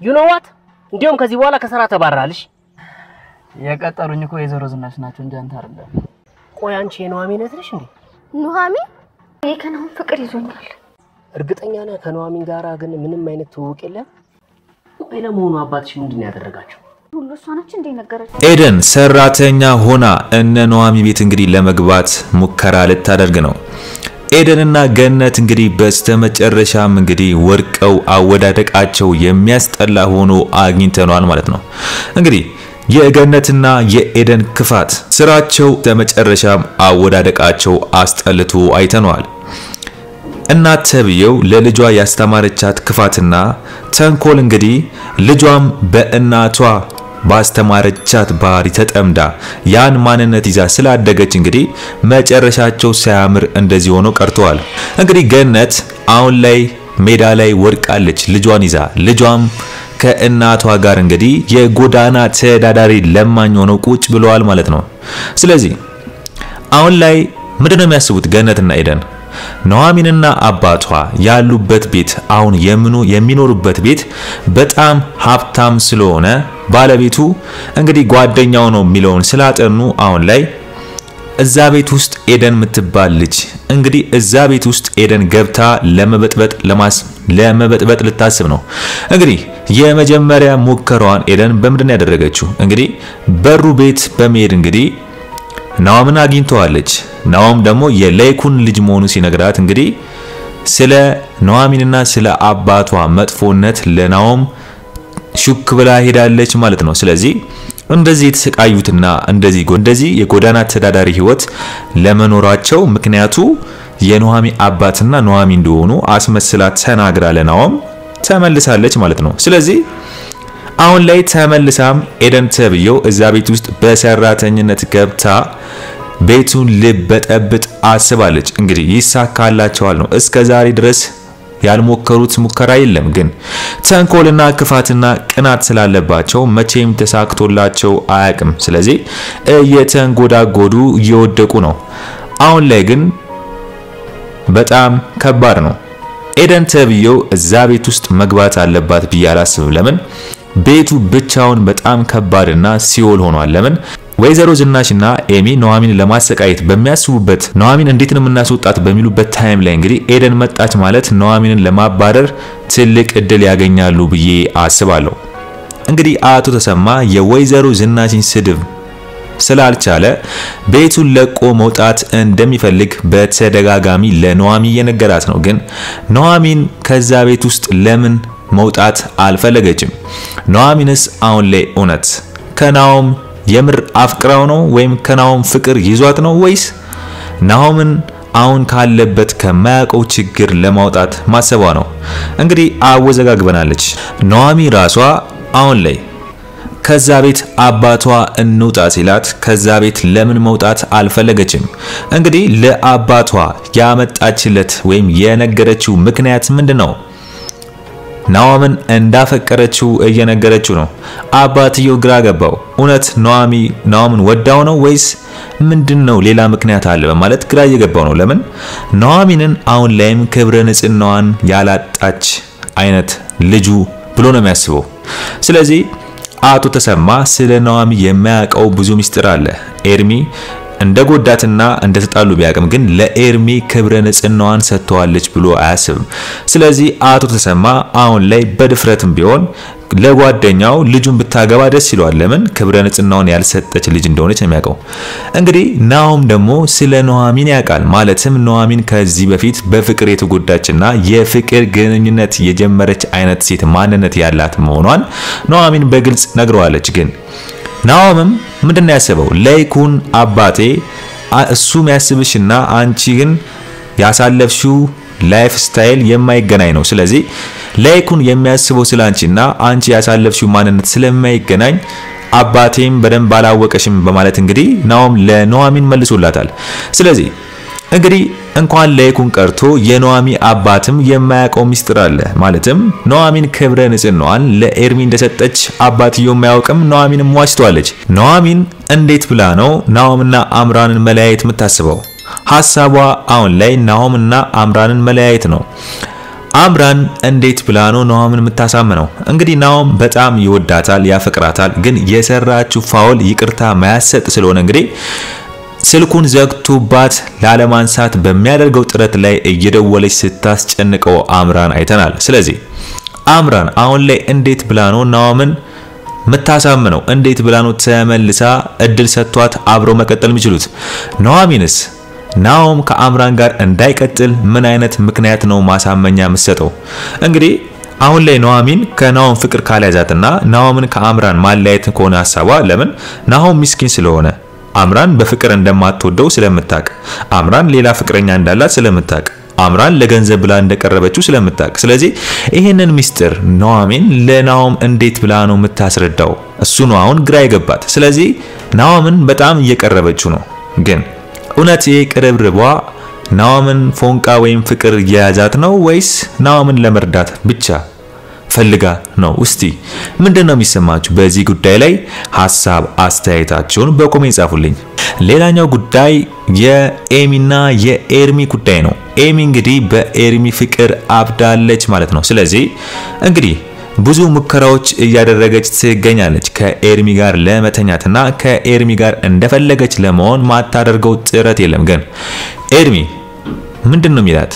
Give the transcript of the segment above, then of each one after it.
you know what እንዲያውም ከዚህ በኋላ ከሥራ ተባራልሽ የቀጠሩኝ እኮ የዘሮ ዝናሽ ናቸው እንጂ አንተ አይደለም ቆይ አንቺ የኑሐሚን ነሽ እንዴ ኑሐሚን የከናውን ፍቅር ይዞኛል እርግጠኛ ነህ ከኑሐሚን ጋራ ግን ምንም አይነት ትውውቅ የለም ቆይ ለመሆኑ አባትሽ ምንድነው ያደረጋቸው ሁሉ ሷናች እንዴ ነገረች ኤደን ሰራተኛ ሆና እነ ኑሐሚ ቤት እንግዲህ ለመግባት ሙከራ ልታደርግ ነው ኤደንና ገነት እንግዲህ በስተመጨረሻም እንግዲህ ወርቀው አወዳደቃቸው የሚያስጠላ ሆኖ አግኝተናል ማለት ነው እንግዲህ የገነትና የኤደን ክፋት ስራቸው በመጨረሻም አወዳደቃቸው አስጠልቶ አይተናል እናት ተብየው ለልጇ ያስተማረቻት ክፋትና ተንኮል እንግዲህ ልጇም በእናቷ ባስተማረቻት ባህሪ ተጠምዳ ያን ማንነት ይዛ ስላደገች እንግዲህ መጨረሻቸው ሳያምር እንደዚህ ሆኖ ቀርተዋል እንግዲህ ገነት አሁን ላይ ሜዳ ላይ ወርቃለች ልጇን ይዛ ልጇም ከእናቷ ጋር እንግዲህ የጎዳና ተዳዳሪ ለማኝ ሆነው ቁጭ ብለዋል ማለት ነው ስለዚህ አሁን ላይ ምንድነው የሚያስቡት ገነትና ኤደን ኑሐሚንና አባቷ ያሉበት ቤት አሁን የሚኖሩበት ቤት በጣም ሀብታም ስለሆነ ባለቤቱ እንግዲህ ጓደኛው ነው የሚለውን ስላጠኑ አሁን ላይ እዛ ቤት ውስጥ ኤደን ምትባል ልጅ እንግዲህ እዛ ቤት ውስጥ ኤደን ገብታ ለመበጥበጥ ልታስብ ነው እንግዲህ የመጀመሪያ ሙከራዋን ኤደን በምንድነው ያደረገችው እንግዲህ በሩ ቤት በመሄድ እንግዲህ ናኦምን አግኝተዋለች ናኦም ደግሞ የለይኩን ልጅ መሆኑ ሲነግራት እንግዲህ ስለ ኑሐሚንና ስለ አባቷ መጥፎነት ለናኦም ሹክ ብላ ሄዳለች ማለት ነው ስለዚህ እንደዚህ የተሰቃዩትና እንደዚህ የጎዳና ተዳዳሪ ህይወት ለመኖራቸው ምክንያቱ የኑሐሚ አባትና ኑሐሚ እንደሆኑ አስመስላ ተናግራ ለናኦም ተመልሳለች ማለት ነው ስለዚህ አሁን ላይ ተመልሳም ኤደን ተብየው እዛ ቤት ውስጥ በሰራተኝነት ገብታ ቤቱን ልበጠብጥ አስባለች እንግዲህ ይሳካላቸዋል ነው እስከዛሬ ድረስ ያልሞከሩት ሙከራ የለም ግን ተንኮልና ክፋትና ቅናት ስላለባቸው መቼም ተሳክቶላቸው አያቅም ስለዚህ እየተንጎዳጎዱ እየወደቁ ነው አሁን ላይ ግን በጣም ከባድ ነው ኤደን ተብየው እዛ ቤት ውስጥ መግባት አለባት ብያላስብ ለምን ቤቱ ብቻውን በጣም ከባድና ሲኦል ሆኗል ለምን ወይዘሮ ዝናሽና ኤሚ ኑሐሚን ለማሰቃየት በሚያስቡበት ኑሐሚን እንዴት ነው እናስወጣት በሚሉበት ታይም ላይ እንግዲህ ኤደን መጣች ማለት ኑሐሚንን ለማባረር ትልቅ እድል ያገኛሉ ብዬ አስባለሁ እንግዲህ አቶ ተሰማ የወይዘሮ ዝናሽን ስድብ ስላልቻለ ቤቱን ለቆ መውጣት እንደሚፈልግ በተደጋጋሚ ለኑሐሚ የነገራት ነው ግን ኑሐሚን ከዛ ቤት ውስጥ ለምን መውጣት አልፈለገችም ኑሐሚንስ አሁን ላይ እውነት ከናኦም የምር አፍቅራው ነው ወይም ከናኦም ፍቅር ይዟት ነው ወይስ ናኦምን አሁን ካለበት ከማያውቀው ችግር ለማውጣት ማሰቧ ነው እንግዲህ አወዘጋግበናለች ኑሐሚ ራሷ አሁን ላይ ከዛ ቤት አባቷ እንውጣ ሲላት ከዛ ቤት ለምን መውጣት አልፈለገችም እንግዲህ ለአባቷ ያመጣችለት ወይም የነገረችው ምክንያት ምንድነው ናኦምን እንዳፈቀረችው እየነገረችው ነው አባትየው ግራ ገባው እውነት ናኦምን ወዳው ነው ወይስ ምንድነው ሌላ ምክንያት አለ በማለት ግራ እየገባው ነው ለምን ኑሐሚንን አሁን ላይም ክብረ ንጽህናዋን ያላጣች አይነት ልጁ ብሎ ነው የሚያስበው ስለዚህ አቶ ተሰማ ስለ ኑሐሚ የማያውቀው ብዙ ሚስጥር አለ ኤርሚ እንደጎዳትና እንደተጣሉ ቢያቀም ግን ለኤርሚ ክብረ ንጽህናዋን ሰጥቷለች ብሎ አያስብም ስለዚህ አቶ ተሰማ አሁን ላይ በድፍረትም ቢሆን ለጓደኛው ልጁን ብታገባ ደስ ይሏል ለምን ክብረ ንጽህናውን ያልሰጠች ልጅ እንደሆነች የሚያውቀው እንግዲህ ናኦም ደግሞ ስለ ኑሐሚን ያውቃል ማለትም ኑሐሚን ከዚህ በፊት በፍቅር የተጎዳችና የፍቅር ግንኙነት የጀመረች አይነት ሴት ማንነት ያላት መሆኗን ኑሐሚን በግልጽ ነግረዋለች ግን ናኦምም ምንድነው ያሰበው ለይኩን አባቴ እሱ የሚያስብሽና አንቺ ግን ያሳለፍሽው ላይፍ ስታይል የማይገናኝ ነው ስለዚህ ለይኩን የሚያስበው ስላንቺና አንቺ ያሳለፍሽው ማንነት ስለማይገናኝ አባቴም በደንብ አላወቀሽም በማለት እንግዲህ ናኦም ለኑሐሚን መልሶላታል ስለዚህ እንግዲህ እንኳን ለይኩን ቀርቶ የኑሐሚ አባትም የማያውቀው ሚስጥር አለ ማለትም ኑሐሚን ክብረ ንጽህናዋን ለኤርሚ እንደሰጠች አባትየው የማያውቅም ኑሐሚንም ዋሽቷለች ኑሐሚን እንዴት ብላ ነው ናኦምና አምራንን መለያየት የምታስበው ሐሳቧ አሁን ላይ ናኦምና አምራንን መለያየት ነው አምራን እንዴት ብላ ነው ናኦምን የምታሳምነው? እንግዲህ ናኦም በጣም ይወዳታል፣ ያፈቅራታል። ግን የሰራችው ፋውል ይቅርታ ማያሰጥ ስለሆነ እንግዲህ ስልኩን ዘግቶባት ላለማንሳት በሚያደርገው ጥረት ላይ እየደወለች ስታስጨንቀው አምራን አይተናል። ስለዚህ አምራን አሁን ላይ እንዴት ብላ ነው ናኦምን መታሳምነው? እንዴት ብላ ነው ተመልሳ እድል ሰጥቷት አብረው መቀጠል የሚችሉት? ኑሐሚንስ ናኦም ከአምራን ጋር እንዳይቀጥል ምን አይነት ምክንያት ነው ማሳመኛ የምትሰጠው? እንግዲህ አሁን ላይ ኑሐሚን ከናኦም ፍቅር ካልያዛትና ናኦምን ከአምራን ማለያየት ከሆነ ሐሳቧ ለምን ናኦም ምስኪን ስለሆነ አምራን በፍቅር እንደማትወደው ስለምታቅ አምራን ሌላ ፍቅረኛ እንዳላት ስለምታቅ አምራን ለገንዘብ ብላ እንደቀረበችው ስለምታቅ ስለዚህ ይሄንን ሚስጥር ኑሐሚን ለናኦም እንዴት ብላ ነው የምታስረዳው? እሱ ነው አሁን ግራ የገባት። ስለዚህ ናኦምን በጣም እየቀረበችው ነው። ግን እውነት የቅርብርቧ ናኦምን ፎንቃ ወይም ፍቅር የያዛት ነው ወይስ ናኦምን ለመርዳት ብቻ ፈልጋ ነው? እስቲ ምንድነው የሚሰማችሁ በዚህ ጉዳይ ላይ? ሐሳብ አስተያየታችሁን በኮሜንት ጻፉልኝ። ሌላኛው ጉዳይ የኤሚና የኤርሚ ጉዳይ ነው። ኤሚ እንግዲህ በኤርሚ ፍቅር አብዳለች ማለት ነው። ስለዚህ እንግዲህ ብዙ ሙከራዎች እያደረገች ትገኛለች ከኤርሚ ጋር ለመተኛትና ከኤርሚ ጋር እንደፈለገች ለመሆን ማታደርገው ጥረት የለም። ግን ኤርሚ ምንድነው የሚላት?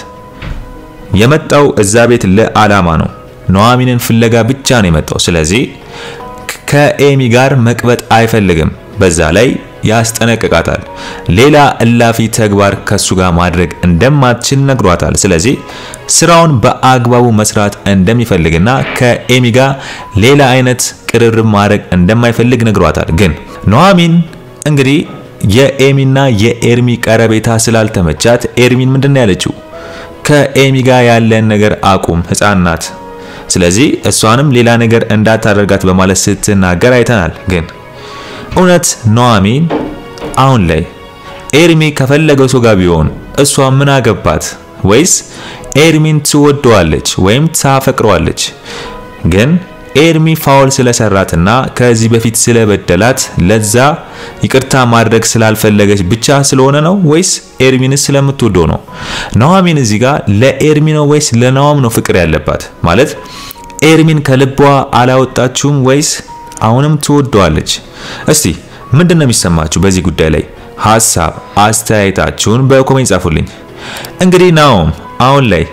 የመጣው እዛ ቤት ለዓላማ ነው። ኑሐሚንን ፍለጋ ብቻ ነው የመጣው። ስለዚህ ከኤሚ ጋር መቅበጥ አይፈልግም። በዛ ላይ ያስጠነቅቃታል። ሌላ እላፊ ተግባር ከሱ ጋር ማድረግ እንደማትችል ነግሯታል። ስለዚህ ስራውን በአግባቡ መስራት እንደሚፈልግና ከኤሚ ጋር ሌላ አይነት ቅርርብ ማድረግ እንደማይፈልግ ነግሯታል። ግን ኑሐሚን እንግዲህ የኤሚና የኤርሚ ቀረቤታ ስላልተመቻት ኤርሚን ምንድነው ያለችው? ከኤሚ ጋር ያለን ነገር አቁም፣ ህፃን ናት። ስለዚህ እሷንም ሌላ ነገር እንዳታደርጋት በማለት ስትናገር አይተናል። ግን እውነት ኑሐሚን አሁን ላይ ኤርሚ ከፈለገው ሰው ጋር ቢሆን እሷ ምን አገባት? ወይስ ኤርሚን ትወደዋለች ወይም ታፈቅረዋለች? ግን ኤርሚ ፋውል ስለሰራትና ከዚህ በፊት ስለበደላት ለዛ ይቅርታ ማድረግ ስላልፈለገች ብቻ ስለሆነ ነው ወይስ ኤርሚንስ ስለምትወደው ነው? ኑሐሚን እዚህ ጋር ለኤርሚ ነው ወይስ ለናኦም ነው ፍቅር ያለባት? ማለት ኤርሚን ከልቧ አላወጣችውም ወይስ አሁንም ትወደዋለች? እስቲ ምንድነው የሚሰማችሁ በዚህ ጉዳይ ላይ? ሐሳብ አስተያየታችሁን በኮሜንት ጻፉልኝ። እንግዲህ ናኦም አሁን ላይ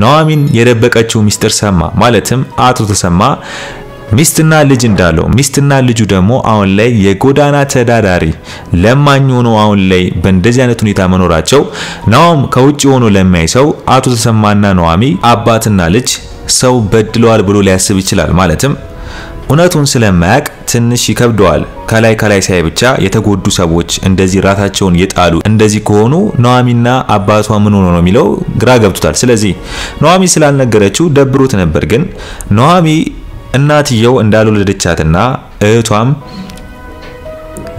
ኑሐሚን የደበቀችው ሚስጥር ሰማ። ማለትም አቶ ተሰማ ሚስትና ልጅ እንዳለው፣ ሚስትና ልጁ ደግሞ አሁን ላይ የጎዳና ተዳዳሪ ለማኝ ሆኖ አሁን ላይ በእንደዚህ አይነት ሁኔታ መኖራቸው ናኦም ከውጪ ሆኖ ለማይ ሰው አቶ ተሰማና ኑሐሚን አባትና ልጅ ሰው በድለዋል ብሎ ሊያስብ ይችላል። ማለትም እውነቱን ስለማያቅ ትንሽ ይከብደዋል። ከላይ ሳይ ብቻ የተጎዱ ሰዎች እንደዚህ ራታቸውን የጣሉ እንደዚህ ከሆኑ ኑሐሚንና አባቷ ምን ሆኖ ነው የሚለው ግራ ገብቶታል። ስለዚህ ኑሐሚን ስላልነገረችው ደብሮት ነበር። ግን ኑሐሚን እናትየው እንዳልወለደቻትና እህቷም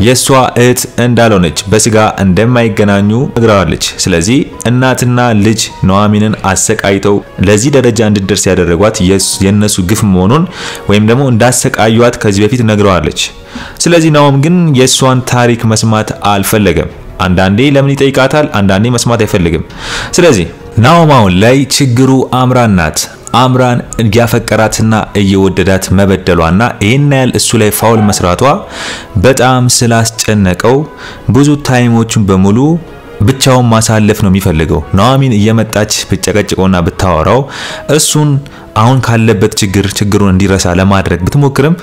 የሷ እህት እንዳልሆነች በስጋ እንደማይገናኙ ነግራዋለች። ስለዚህ እናትና ልጅ ኑሐሚንን አሰቃይተው ለዚህ ደረጃ እንድትደርስ ያደረጓት የነሱ ግፍ መሆኑን ወይም ደግሞ እንዳሰቃዩት ከዚህ በፊት ነግራዋለች። ስለዚህ ናኦም ግን የሷን ታሪክ መስማት አልፈለገም። አንዳንዴ ለምን ይጠይቃታል፣ አንዳንዴ መስማት አይፈልግም። ስለዚህ ናኦም አሁን ላይ ችግሩ አምራን ናት። አምራን እያፈቀራትና እየወደዳት መበደሏና ይሄን ያህል እሱ ላይ ፋውል መስራቷ በጣም ስላስጨነቀው ብዙ ታይሞችን በሙሉ ብቻውን ማሳለፍ ነው የሚፈልገው። ኑሐሚን እየመጣች ብጨቀጭቆና ብታወራው እሱን አሁን ካለበት ችግሩን እንዲረሳ ለማድረግ ብትሞክርም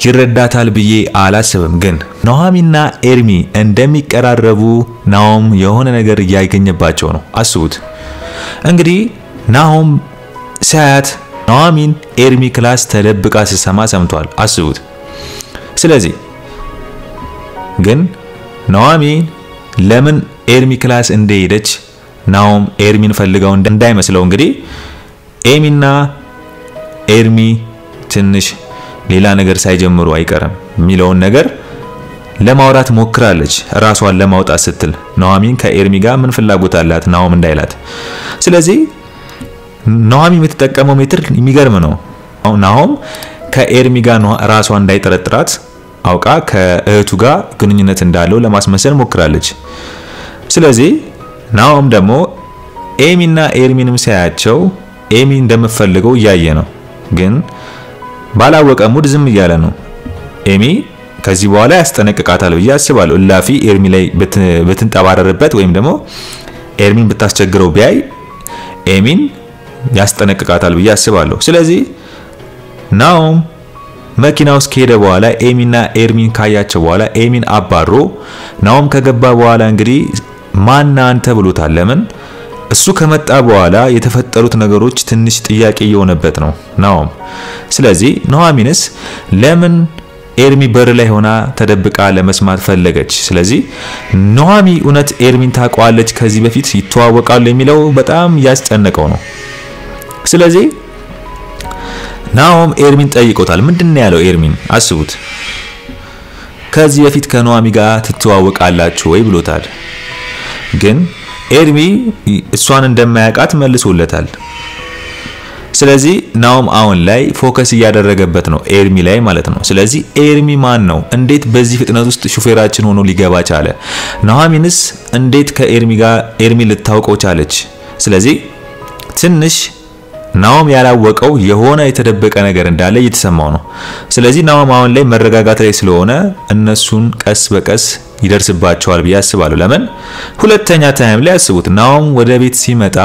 ይረዳታል ብዬ አላስብም። ግን ኑሐሚንና ኤርሚ እንደሚቀራረቡ ናኦም የሆነ ነገር እያገኘባቸው ነው። አስቡት እንግዲህ ናኦም ሳያት ኑሐሚን ኤርሚ ክላስ ተደብቃ ሲሰማ ሰምቷል። አስቡት። ስለዚህ ግን ኑሐሚን ለምን ኤርሚ ክላስ እንደሄደች ናኦም ኤርሚን ፈልጋው እንዳይመስለው እንግዲህ ኤሚና ኤርሚ ትንሽ ሌላ ነገር ሳይጀምሩ አይቀርም የሚለውን ነገር ለማውራት ሞክራለች። ራሷን ለማውጣት ስትል ኑሐሚን ከኤርሚ ጋር ምን ፍላጎት አላት ናኦም እንዳይላት። ስለዚህ ኑሐሚን የምትጠቀመው ሜትር የሚገርም ነው። ናኦም ከኤርሚ ጋር ራሷን እንዳይጠረጥራት አውቃ ከእህቱ ጋር ግንኙነት እንዳለው ለማስመሰል ሞክራለች። ስለዚህ ናኦም ደግሞ ኤሚና ኤርሚንም ሳያቸው ኤሚ እንደምፈልገው ያየ ነው ግን ባላወቀ ሙድ ዝም እያለ ነው ኤሚ ከዚህ በኋላ ያስጠነቅቃታል ብዬ አስባለሁ እላፊ ኤርሚ ላይ በትንጠባረረበት ወይም ደግሞ ኤርሚን ብታስቸግረው ቢያይ ኤሚን ያስጠነቅቃታል ብዬ አስባለሁ ስለዚህ ናኦም መኪና ውስጥ ከሄደ በኋላ ኤሚና ኤርሚን ካያቸው በኋላ ኤሚን አባሮ ናኦም ከገባ በኋላ እንግዲህ ማን አንተ ብሎታል ለምን እሱ ከመጣ በኋላ የተፈጠሩት ነገሮች ትንሽ ጥያቄ የሆነበት ነው ናኦም ስለዚህ ኑሐሚንስ ለምን ኤርሚ በር ላይ ሆና ተደብቃ ለመስማት ፈለገች ስለዚህ ኑሐሚ እውነት ኤርሚን ታቋለች ከዚህ በፊት ይተዋወቃሉ የሚለው በጣም ያስጨነቀው ነው ስለዚህ ናኦም ኤርሚን ጠይቆታል ምንድነው ያለው ኤርሚን አስቡት ከዚህ በፊት ከኑሐሚ ጋር ትተዋወቃላችሁ ወይ ብሎታል ግን ኤርሚ እሷን እንደማያውቃት መልሶለታል ስለዚህ ናኦም አሁን ላይ ፎከስ ያደረገበት ነው ኤርሚ ላይ ማለት ነው ስለዚህ ኤርሚ ማን ነው እንዴት በዚህ ፍጥነት ውስጥ ሹፌራችን ሆኖ ሊገባ ቻለ ኑሐሚንስ እንዴት ከኤርሚ ጋር ኤርሚ ልታውቀው ቻለች ስለዚህ ትንሽ ናኦም ያላወቀው የሆነ የተደበቀ ነገር እንዳለ እየተሰማው ነው ስለዚህ ናኦም አሁን ላይ መረጋጋት ላይ ስለሆነ እነሱን ቀስ በቀስ ይደርስባቸዋል ብዬ አስባለሁ ለምን ሁለተኛ ታይም ላይ አስቡት ናኦም ወደ ቤት ሲመጣ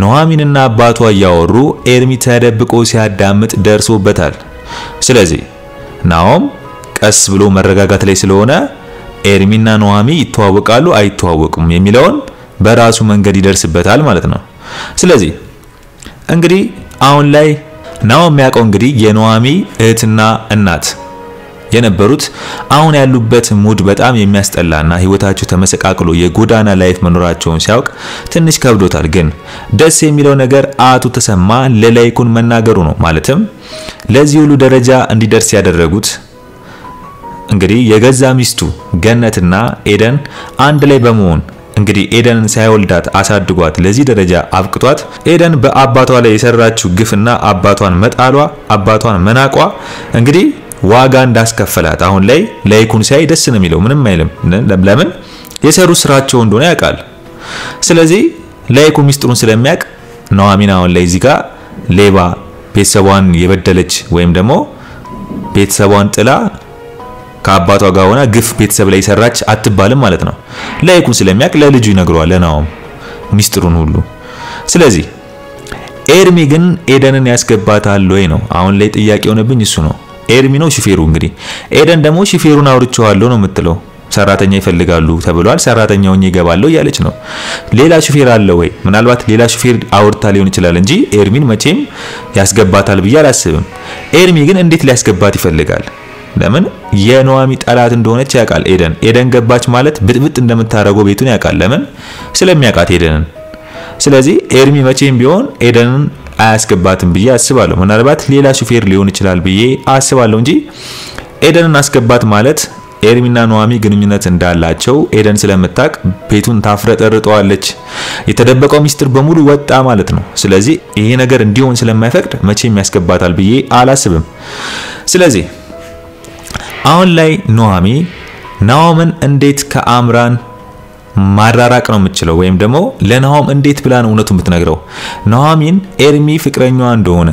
ኑሐሚንና አባቷ ያወሩ ኤርሚ ተደብቆ ሲያዳምጥ ደርሶበታል ስለዚህ ናኦም ቀስ ብሎ መረጋጋት ላይ ስለሆነ ኤርሚና ኑሐሚ ይተዋወቃሉ አይተዋወቁም የሚለውን በራሱ መንገድ ይደርስበታል ማለት ነው ስለዚህ እንግዲህ አሁን ላይ ናኦም የሚያውቀው እንግዲህ የኑሐሚ እህትና እናት የነበሩት አሁን ያሉበት ሙድ በጣም የሚያስጠላና ህይወታቸው ተመሰቃቅሎ የጎዳና ላይፍ መኖራቸውን ሲያውቅ ትንሽ ከብዶታል ግን ደስ የሚለው ነገር አቶ ተሰማ ለላይኩን መናገሩ ነው ማለትም ለዚህ ሁሉ ደረጃ እንዲደርስ ያደረጉት እንግዲህ የገዛ ሚስቱ ገነትና ኤደን አንድ ላይ በመሆን እንግዲህ ኤደንን ሳይወልዳት አሳድጓት ለዚህ ደረጃ አብቅቷት ኤደን በአባቷ ላይ የሰራችው ግፍና አባቷን መጣሏ አባቷን መናቋ እንግዲህ ዋጋ እንዳስከፈላት አሁን ላይ ላይኩን ሳይ ደስ ነው የሚለው ምንም አይልም ለምን የሰሩ ስራቸው እንደሆነ ያውቃል ስለዚህ ላይኩ ሚስጥሩን ስለሚያውቅ ኑሐሚን አሁን ላይ እዚህ ጋር ሌባ ቤተሰቧን የበደለች ወይም ደግሞ ቤተሰቧን ጥላ ከአባቷ ጋር ሆና ግፍ ቤተሰብ ላይ ሰራች አትባልም ማለት ነው ላይኩን ስለሚያውቅ ለልጁ ይነግረዋል ለናኦም ሚስጥሩን ሁሉ ስለዚህ ኤርሚ ግን ኤደንን ያስገባታል ወይ ነው አሁን ላይ ጥያቄ ሆነብኝ እሱ ነው ኤርሚ ነው ሹፌሩ እንግዲህ ኤደን ደግሞ ሹፌሩን አውርቼዋለሁ ነው የምትለው ሰራተኛ ይፈልጋሉ ተብሏል ሰራተኛውን ይገባለው ያለች ነው ሌላ ሹፌር አለ ወይ ምናልባት ሌላ ሹፌር አውርታ ሊሆን ይችላል እንጂ ኤርሚን መቼም ያስገባታል ብዬ አላስብም ኤርሚ ግን እንዴት ሊያስገባት ይፈልጋል ለምን የኑሐሚ ጠላት እንደሆነች ያውቃል ኤደን ገባች ማለት ብጥብጥ እንደምታረገው ቤቱን ያውቃል ለምን ስለሚያውቃት ኤደንን ስለዚህ ኤርሚ መቼም ቢሆን ኤደንን አያስገባትም ብዬ አስባለሁ ምናልባት ሌላ ሹፌር ሊሆን ይችላል ብዬ አስባለሁ እንጂ ኤደንን አስገባት ማለት ኤርሚና ኑሐሚ ግንኙነት እንዳላቸው ኤደን ስለምታቅ ቤቱን ታፍረጠርጠዋለች የተደበቀው ሚስጥር በሙሉ ወጣ ማለት ነው ስለዚህ ይሄ ነገር እንዲሆን ስለማይፈቅድ መቼም ያስገባታል ብዬ አላስብም ስለዚህ አሁን ላይ ኑሐሚ ናኦምን እንዴት ከአምራን ማራራቅ ነው የምትችለው ወይም ደግሞ ለናኦም እንዴት ብላ ነው እውነቱን የምትነግረው ኑሐሚን ኤርሚ ፍቅረኛዋ እንደሆነ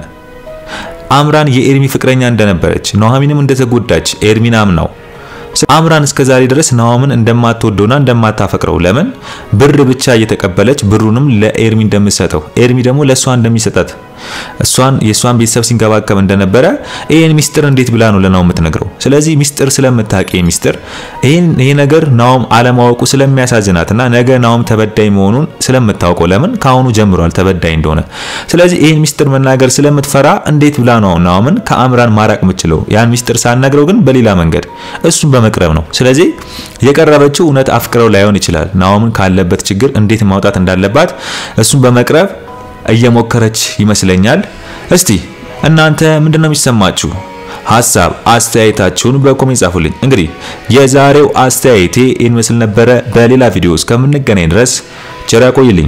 አምራን የኤርሚ ፍቅረኛ እንደነበረች ኑሐሚንም እንደተጎዳች ኤርሚናም ነው አምራን እስከዛሬ ድረስ ናኦምን እንደማትወደውና እንደማታፈቅረው ለምን ብር ብቻ እየተቀበለች ብሩንም ለኤርሚ እንደምትሰጠው ኤርሚ ደግሞ ለሷ እንደሚሰጣት የሷን ቤተሰብ ሲንከባከብ እንደነበረ ይሄን ሚስጥር እንዴት ብላ ነው ለናኦም የምትነግረው ስለዚህ ሚስጥር ስለምታውቅ ሚስጥር ይሄ ነገር ናኦም አለማወቁ ስለሚያሳዝናትና ነገ ናኦም ተበዳይ መሆኑን ስለምታውቀው ለምን ካሁኑ ጀምሯል ተበዳይ እንደሆነ ስለዚህ ይሄን ሚስጥር መናገር ስለምትፈራ እንዴት ብላ ነው ናኦምን ከአምራን ማራቅ የምትችለው ያን ሚስጥር ሳናግረው ግን በሌላ መንገድ እሱን በመቅረብ ነው ስለዚህ የቀረበችው እውነት አፍቅረው ላይሆን ይችላል ናኦምን ካለበት ችግር እንዴት ማውጣት እንዳለባት እሱን በመቅረብ እየሞከረች ይመስለኛል እስቲ እናንተ ምንድነው የሚሰማችሁ ሐሳብ አስተያየታችሁን በኮሜንት ጻፉልኝ እንግዲህ የዛሬው አስተያየቴ ይመስል ነበር በሌላ ቪዲዮ እስከምንገናኝ ድረስ ቸር ያቆይልኝ